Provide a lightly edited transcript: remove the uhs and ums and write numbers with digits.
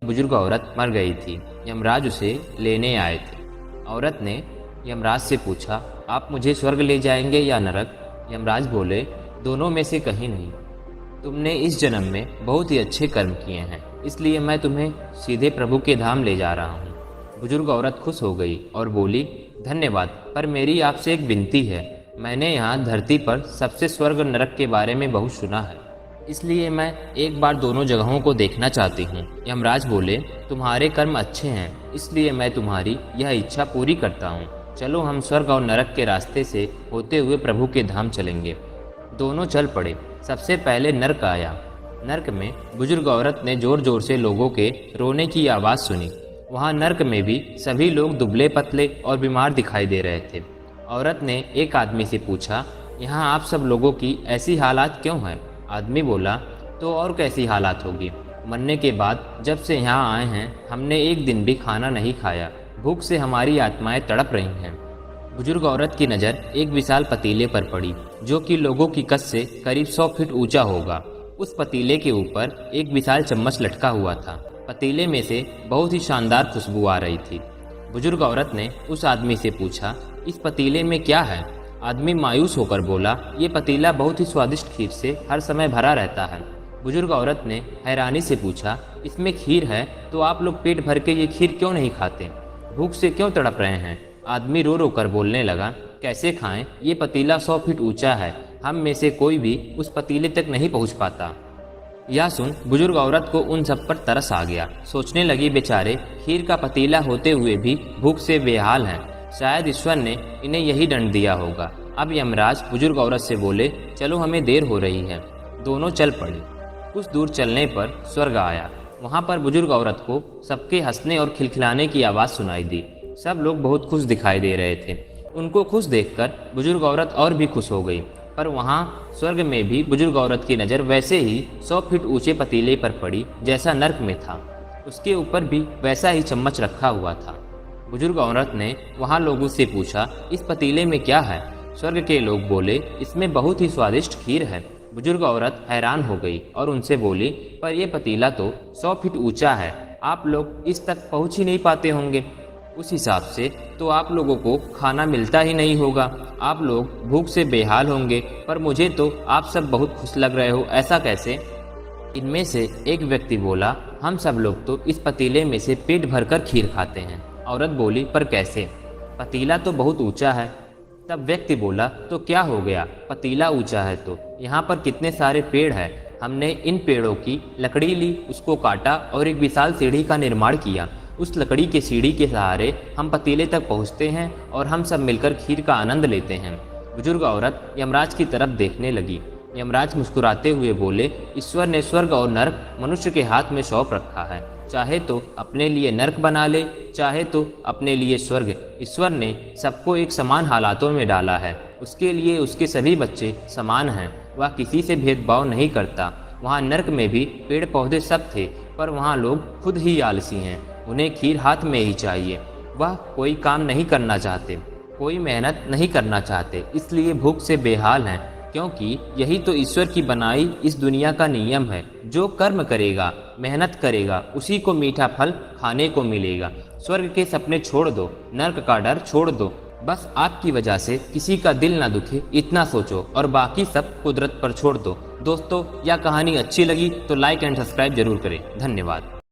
बुजुर्ग औरत मर गई थी। यमराज उसे लेने आए थे। औरत ने यमराज से पूछा, आप मुझे स्वर्ग ले जाएंगे या नरक? यमराज बोले, दोनों में से कहीं नहीं। तुमने इस जन्म में बहुत ही अच्छे कर्म किए हैं, इसलिए मैं तुम्हें सीधे प्रभु के धाम ले जा रहा हूँ। बुजुर्ग औरत खुश हो गई और बोली, धन्यवाद, पर मेरी आपसे एक विनती है। मैंने यहाँ धरती पर सबसे स्वर्ग और नरक के बारे में बहुत सुना है, इसलिए मैं एक बार दोनों जगहों को देखना चाहती हूँ। यमराज बोले, तुम्हारे कर्म अच्छे हैं, इसलिए मैं तुम्हारी यह इच्छा पूरी करता हूँ। चलो हम स्वर्ग और नरक के रास्ते से होते हुए प्रभु के धाम चलेंगे। दोनों चल पड़े। सबसे पहले नरक आया। नरक में बुजुर्ग औरत ने जोर जोर से लोगों के रोने की आवाज़ सुनी। वहाँ नरक में भी सभी लोग दुबले पतले और बीमार दिखाई दे रहे थे। औरत ने एक आदमी से पूछा, यहाँ आप सब लोगों की ऐसी हालात क्यों हैं? आदमी बोला, तो और कैसी हालात होगी? मरने के बाद जब से यहाँ आए हैं हमने एक दिन भी खाना नहीं खाया। भूख से हमारी आत्माएं तड़प रही हैं। बुजुर्ग औरत की नज़र एक विशाल पतीले पर पड़ी, जो कि लोगों की कस से करीब 100 फीट ऊंचा होगा। उस पतीले के ऊपर एक विशाल चम्मच लटका हुआ था। पतीले में से बहुत ही शानदार खुशबू आ रही थी। बुजुर्ग औरत ने उस आदमी से पूछा, इस पतीले में क्या है? आदमी मायूस होकर बोला, ये पतीला बहुत ही स्वादिष्ट खीर से हर समय भरा रहता है। बुजुर्ग औरत ने हैरानी से पूछा, इसमें खीर है तो आप लोग पेट भर के ये खीर क्यों नहीं खाते? भूख से क्यों तड़प रहे हैं? आदमी रो रो कर बोलने लगा, कैसे खाएं? ये पतीला 100 फीट ऊंचा है, हम में से कोई भी उस पतीले तक नहीं पहुंच पाता। यह सुन बुजुर्ग औरत को उन सब पर तरस आ गया। सोचने लगी, बेचारे खीर का पतीला होते हुए भी भूख से बेहाल हैं। शायद ईश्वर ने इन्हें यही दंड दिया होगा। अब यमराज बुजुर्ग औरत से बोले, चलो हमें देर हो रही है। दोनों चल पड़े। कुछ दूर चलने पर स्वर्ग आया। वहाँ पर बुजुर्ग औरत को सबके हंसने और खिलखिलाने की आवाज़ सुनाई दी। सब लोग बहुत खुश दिखाई दे रहे थे। उनको खुश देखकर बुजुर्ग औरत और भी खुश हो गई। पर वहाँ स्वर्ग में भी बुजुर्ग औरत की नज़र वैसे ही 100 फीट ऊंचे पतीले पर पड़ी जैसा नर्क में था। उसके ऊपर भी वैसा ही चम्मच रखा हुआ था। बुजुर्ग औरत ने वहाँ लोगों से पूछा, इस पतीले में क्या है? स्वर्ग के लोग बोले, इसमें बहुत ही स्वादिष्ट खीर है। बुजुर्ग औरत हैरान हो गई और उनसे बोली, पर यह पतीला तो 100 फीट ऊंचा है, आप लोग इस तक पहुँच ही नहीं पाते होंगे। उस हिसाब से तो आप लोगों को खाना मिलता ही नहीं होगा, आप लोग भूख से बेहाल होंगे। पर मुझे तो आप सब बहुत खुश लग रहे हो, ऐसा कैसे? इनमें से एक व्यक्ति बोला, हम सब लोग तो इस पतीले में से पेट भरकर खीर खाते हैं। औरत बोली, पर कैसे? पतीला तो बहुत ऊंचा है। तब व्यक्ति बोला, तो क्या हो गया? पतीला ऊंचा है तो यहाँ पर कितने सारे पेड़ हैं। हमने इन पेड़ों की लकड़ी ली, उसको काटा और एक विशाल सीढ़ी का निर्माण किया। उस लकड़ी के सीढ़ी के सहारे हम पतीले तक पहुँचते हैं और हम सब मिलकर खीर का आनंद लेते हैं। बुजुर्ग औरत यमराज की तरफ देखने लगी। यमराज मुस्कुराते हुए बोले, ईश्वर ने स्वर्ग और नरक मनुष्य के हाथ में सौंप रखा है। चाहे तो अपने लिए नरक बना ले, चाहे तो अपने लिए स्वर्ग। ईश्वर ने सबको एक समान हालातों में डाला है। उसके लिए उसके सभी बच्चे समान हैं। वह किसी से भेदभाव नहीं करता। वहाँ नरक में भी पेड़ पौधे सब थे, पर वहाँ लोग खुद ही आलसी हैं। उन्हें खीर हाथ में ही चाहिए। वह कोई काम नहीं करना चाहते, कोई मेहनत नहीं करना चाहते, इसलिए भूख से बेहाल हैं। क्योंकि यही तो ईश्वर की बनाई इस दुनिया का नियम है। जो कर्म करेगा, मेहनत करेगा, उसी को मीठा फल खाने को मिलेगा। स्वर्ग के सपने छोड़ दो, नरक का डर छोड़ दो। बस आपकी वजह से किसी का दिल ना दुखे, इतना सोचो और बाकी सब कुदरत पर छोड़ दो। दोस्तों, यह कहानी अच्छी लगी तो लाइक एंड सब्सक्राइब जरूर करें। धन्यवाद।